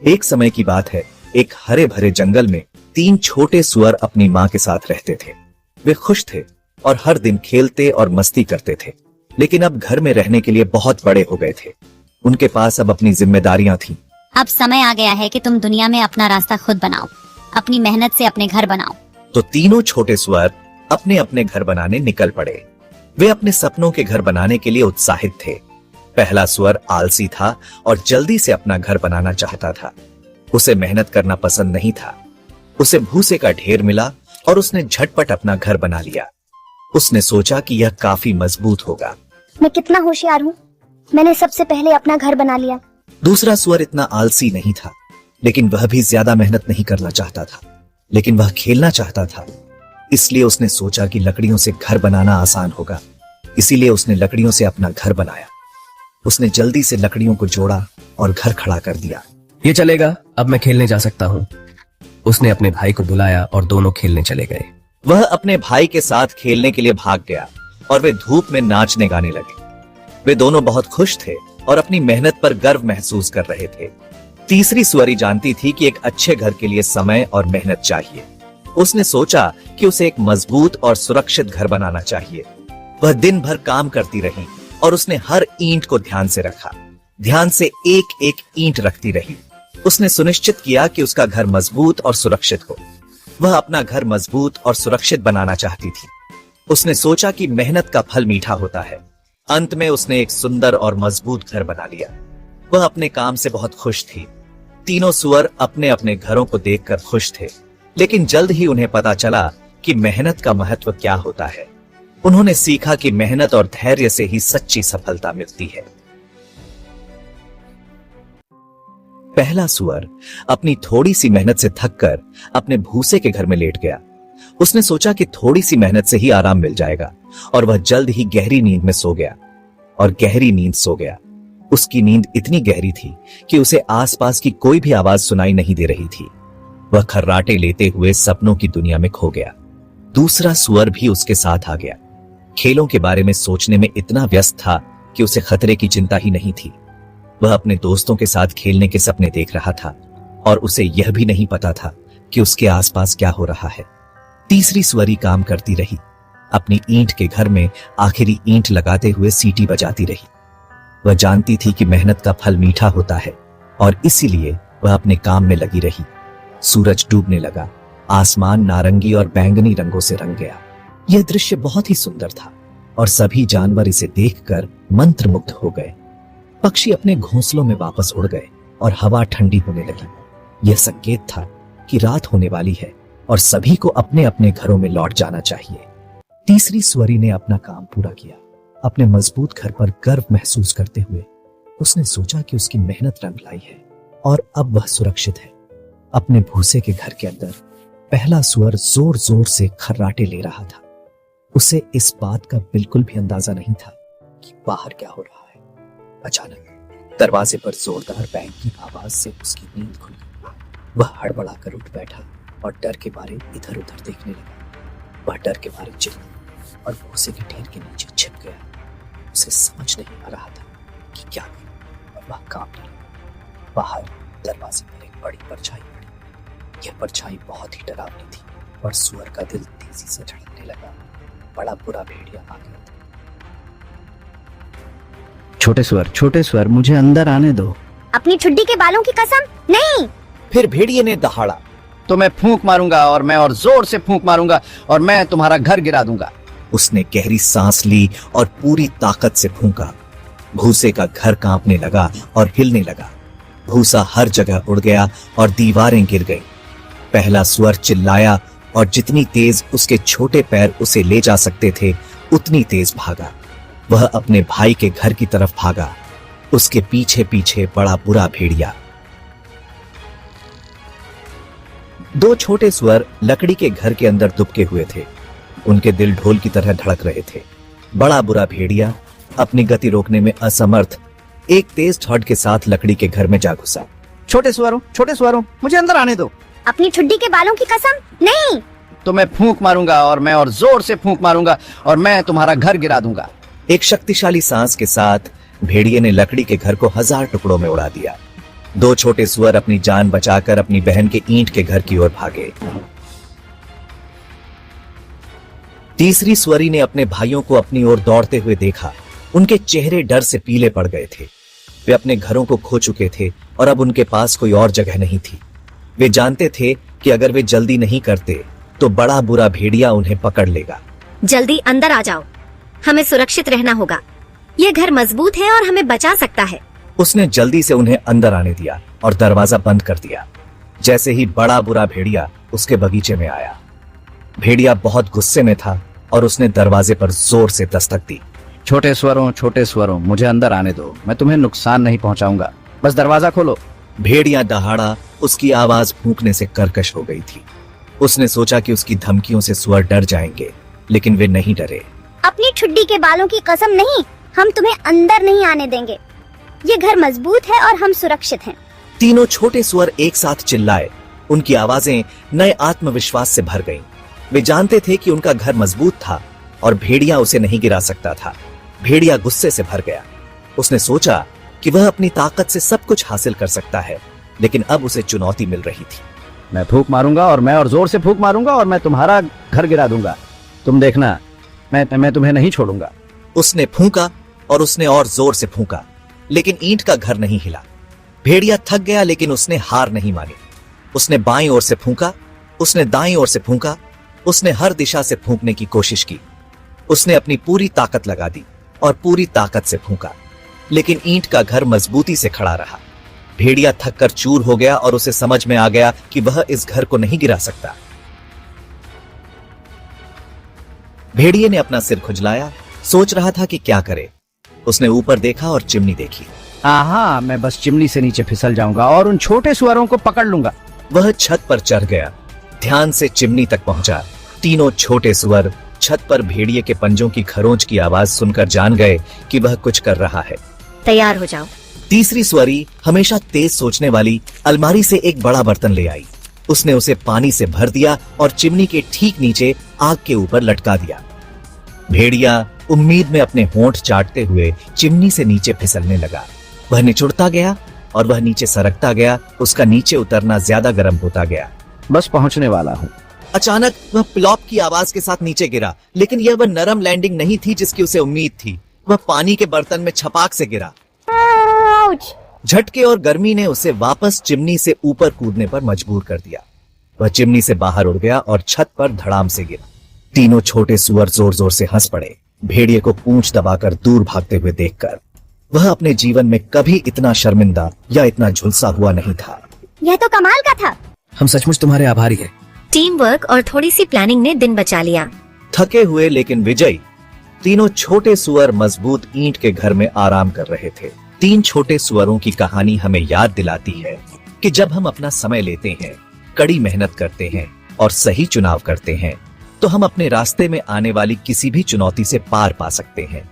एक समय की बात है, एक हरे भरे जंगल में 3 छोटे सुअर अपनी माँ के साथ रहते थे। वे खुश थे और हर दिन खेलते और मस्ती करते थे, लेकिन अब घर में रहने के लिए बहुत बड़े हो गए थे। उनके पास अब अपनी जिम्मेदारियां थीं। अब समय आ गया है कि तुम दुनिया में अपना रास्ता खुद बनाओ, अपनी मेहनत से अपने घर बनाओ। तो तीनों छोटे सुअर अपने अपने घर बनाने निकल पड़े। वे अपने सपनों के घर बनाने के लिए उत्साहित थे। पहला सुअर आलसी था और जल्दी से अपना घर बनाना चाहता था। उसे मेहनत करना पसंद नहीं था। उसे भूसे का ढेर मिला और उसने झटपट अपना घर बना लिया। उसने सोचा कि यह काफी मजबूत होगा। मैं कितना होशियार हूँ, मैंने सबसे पहले अपना घर बना लिया। दूसरा सुअर इतना आलसी नहीं था, लेकिन वह भी ज्यादा मेहनत नहीं करना चाहता था, लेकिन वह खेलना चाहता था। इसलिए उसने सोचा कि लकड़ियों से घर बनाना आसान होगा। इसीलिए उसने लकड़ियों से अपना घर बनाया। उसने जल्दी से लकड़ियों को जोड़ा और घर खड़ा कर दिया। ये चलेगा, अब मैं खेलने जा सकता हूँ। उसने अपने भाई को बुलाया और दोनों खेलने चले गए। वह अपने भाई के साथ खेलने के लिए भाग गया और वे धूप में नाचने गाने लगे। वे दोनों बहुत खुश थे और अपनी मेहनत पर गर्व महसूस कर रहे थे। तीसरी सुअरी जानती थी कि एक अच्छे घर के लिए समय और मेहनत चाहिए। उसने सोचा कि उसे एक मजबूत और सुरक्षित घर बनाना चाहिए। वह दिन भर काम करती रही और उसने हर ईंट को ध्यान से रखा। ध्यान से एक एक ईंट रखती रही। उसने सुनिश्चित किया कि उसका घर मजबूत और सुरक्षित हो। वह अपना घर मजबूत और सुरक्षित बनाना चाहती थी। उसने सोचा कि मेहनत का फल मीठा होता है। अंत में उसने एक सुंदर और मजबूत घर बना लिया। वह अपने काम से बहुत खुश थी। तीनों सुअर अपने अपने घरों को देखकर खुश थे, लेकिन जल्द ही उन्हें पता चला कि मेहनत का महत्व क्या होता है। उन्होंने सीखा कि मेहनत और धैर्य से ही सच्ची सफलता मिलती है। पहला सुअर अपनी थोड़ी सी मेहनत से थककर अपने भूसे के घर में लेट गया। उसने सोचा कि थोड़ी सी मेहनत से ही आराम मिल जाएगा और वह जल्द ही गहरी नींद में सो गया और गहरी नींद सो गया। उसकी नींद इतनी गहरी थी कि उसे आसपास की कोई भी आवाज सुनाई नहीं दे रही थी। वह खर्राटे लेते हुए सपनों की दुनिया में खो गया। दूसरा सुअर भी उसके साथ आ गया। खेलों के बारे में सोचने में इतना व्यस्त था कि उसे खतरे की चिंता ही नहीं थी। वह अपने दोस्तों के साथ खेलने के सपने देख रहा था और उसे यह भी नहीं पता था कि उसके आसपास क्या हो रहा है। तीसरी सुअरी काम करती रही। अपनी ईंट के घर में आखिरी ईंट लगाते हुए सीटी बजाती रही। वह जानती थी कि मेहनत का फल मीठा होता है और इसीलिए वह अपने काम में लगी रही। सूरज डूबने लगा। आसमान नारंगी और बैंगनी रंगों से रंग गया। यह दृश्य बहुत ही सुंदर था और सभी जानवर इसे देखकर मंत्रमुग्ध हो गए। पक्षी अपने घोंसलों में वापस उड़ गए और हवा ठंडी होने लगी। यह संकेत था कि रात होने वाली है और सभी को अपने अपने घरों में लौट जाना चाहिए। तीसरी सुअरी ने अपना काम पूरा किया। अपने मजबूत घर पर गर्व महसूस करते हुए उसने सोचा कि उसकी मेहनत रंग लाई है और अब वह सुरक्षित है। अपने भूसे के घर के अंदर पहला सुअर जोर जोर से खर्राटे ले रहा था। उसे इस बात का बिल्कुल भी अंदाजा नहीं था कि बाहर क्या हो रहा है। अचानक दरवाजे पर जोरदार बैंग की आवाज से उसकी नींद खुल गई। वह हड़बड़ाकर उठ बैठा और डर के मारे इधर उधर देखने लगा। वह डर के मारे चिल्ला और भूसे के ढेर के नीचे छिप गया। उसे समझ नहीं आ रहा था कि क्या करे और वह कांपने लगा। बाहर दरवाजे पर एक बड़ी परछाई पड़ी। यह परछाई बहुत ही डरावनी थी और सुअर का दिल तेजी से धड़कने लगा। बड़ा बुरा भेड़िया आ गया। छोटे स्वर मुझे अंदर आने दो। अपनी ठुड्डी के बालों की कसम नहीं। फिर भेड़िए ने दहाड़ा। तो मैं फूंक मारूंगा और जोर से फूंक मारूंगा और मैं तुम्हारा घर गिरा दूंगा। उसने गहरी सांस ली और पूरी ताकत से फूंका। भूसे का घर कांपने लगा और हिलने लगा। भूसा हर जगह उड़ गया और दीवारें गिर गईं। पहला सुअर चिल्लाया और जितनी तेज उसके छोटे पैर उसे ले जा सकते थे उतनी तेज भागा। वह अपने भाई के घर की तरफ भागा। उसके पीछे पीछे बड़ा बुरा भेड़िया। दो छोटे सुअर लकड़ी के घर के अंदर दुबके हुए थे। उनके दिल ढोल की तरह धड़क रहे थे। बड़ा बुरा भेड़िया अपनी गति रोकने में असमर्थ एक तेज ठोड़ के साथ लकड़ी के घर में जा घुसा। छोटे सुअरों मुझे अंदर आने दो। अपनी ठुड्डी के बालों की कसम नहीं। तो मैं फूंक मारूंगा और जोर से फूंक मारूंगा और मैं तुम्हारा घर गिरा दूंगा। एक शक्तिशाली सांस के साथ भेड़िए ने लकड़ी के घर को 1000 टुकड़ों में उड़ा दिया। दो छोटे सुअर अपनी जान बचाकर अपनी बहन के ईंट के घर की ओर भागे। तीसरी सुअरी ने अपने भाइयों को अपनी ओर दौड़ते हुए देखा। उनके चेहरे डर से पीले पड़ गए थे। वे अपने घरों को खो चुके थे और अब उनके पास कोई और जगह नहीं थी। वे जानते थे कि अगर वे जल्दी नहीं करते तो बड़ा बुरा भेड़िया उन्हें पकड़ लेगा। जल्दी अंदर आ जाओ, हमें सुरक्षित रहना होगा। ये घर मजबूत है और हमें बचा सकता है। उसने जल्दी से उन्हें अंदर आने दिया और दरवाजा बंद कर दिया। जैसे ही बड़ा बुरा भेड़िया उसके बगीचे में आया, भेड़िया बहुत गुस्से में था और उसने दरवाजे पर जोर से दस्तक दी। छोटे स्वरों, मुझे अंदर आने दो। मैं तुम्हें नुकसान नहीं पहुंचाऊंगा, बस दरवाजा खोलो। भेड़िया दहाड़ा उसकी आवाज फूंकने से कर्कश हो गई थी। उसने सोचा कि उसकी धमकियों से सुअर डर जाएंगे, लेकिन वे नहीं डरे। अपनी ठुड्डी के बालों की कसम नहीं, हम तुम्हें अंदर नहीं आने देंगे। ये घर मजबूत है और हम सुरक्षित हैं। तीनों छोटे सुअर एक साथ चिल्लाए। उनकी आवाजें नए आत्मविश्वास से भर गईं। वे जानते थे कि उनका घर मजबूत था और भेड़िया उसे नहीं गिरा सकता था। भेड़िया गुस्से से भर गया। उसने सोचा कि वह अपनी ताकत से सब कुछ हासिल कर सकता है, लेकिन अब उसे चुनौती मिल रही थी। मैं फूंक मारूंगा और मैं और जोर से फूंक मारूंगा और मैं तुम्हारा घर गिरा दूंगा। तुम देखना, मैं तुम्हें नहीं छोड़ूंगा। उसने फूंका और उसने और जोर से फूंका, लेकिन ईंट का घर नहीं हिला। भेड़िया थक गया, लेकिन उसने हार नहीं मानी। उसने बाईं ओर से फूंका, उसने दाईं ओर से फूंका, उसने हर दिशा से फूंकने की कोशिश की। उसने अपनी पूरी ताकत लगा दी और पूरी ताकत से फूंका, लेकिन ईंट का घर मजबूती से खड़ा रहा। भेड़िया थक कर चूर हो गया और उसे समझ में आ गया कि वह इस घर को नहीं गिरा सकता। भेड़िए ने अपना सिर खुजलाया, सोच रहा था कि क्या करे। उसने ऊपर देखा और चिमनी देखी। हाँ, मैं बस चिमनी से नीचे फिसल जाऊंगा और उन छोटे सुअरों को पकड़ लूंगा। वह छत पर चढ़ गया, ध्यान से चिमनी तक पहुंचा। तीनों छोटे सुअर छत पर भेड़िए के पंजों की खरोंच की आवाज सुनकर जान गए कि वह कुछ कर रहा है। तैयार हो जाओ। तीसरी सुअरी, हमेशा तेज सोचने वाली, अलमारी से एक बड़ा बर्तन ले आई। उसने उसे पानी से भर दिया और चिमनी के ठीक नीचे आग के ऊपर लटका दिया। भेड़िया उम्मीद में अपने होंठ चाटते हुए चिमनी से नीचे फिसलने लगा। वह निचुड़ता गया और वह नीचे सरकता गया। उसका नीचे उतरना ज्यादा गर्म होता गया। बस पहुंचने वाला हूँ। अचानक वह प्लॉप की आवाज के साथ नीचे गिरा, लेकिन यह वह नरम लैंडिंग नहीं थी जिसकी उसे उम्मीद थी। वह पानी के बर्तन में छपाक से गिरा। आउच! झटके और गर्मी ने उसे वापस चिमनी से ऊपर कूदने पर मजबूर कर दिया। वह चिमनी से बाहर उड़ गया और छत पर धड़ाम से गिरा। तीनों छोटे सुअर जोर जोर से हंस पड़े। भेड़िए को पूंछ दबाकर दूर भागते हुए देखकर वह अपने जीवन में कभी इतना शर्मिंदा या इतना झुलसा हुआ नहीं था। यह तो कमाल का था। हम सचमुच तुम्हारे आभारी हैं। टीम वर्क और थोड़ी सी प्लानिंग ने दिन बचा लिया। थके हुए लेकिन विजयी तीनों छोटे सुअर मजबूत ईंट के घर में आराम कर रहे थे। तीन छोटे सुअरों की कहानी हमें याद दिलाती है कि जब हम अपना समय लेते हैं, कड़ी मेहनत करते हैं और सही चुनाव करते हैं, तो हम अपने रास्ते में आने वाली किसी भी चुनौती से पार पा सकते हैं।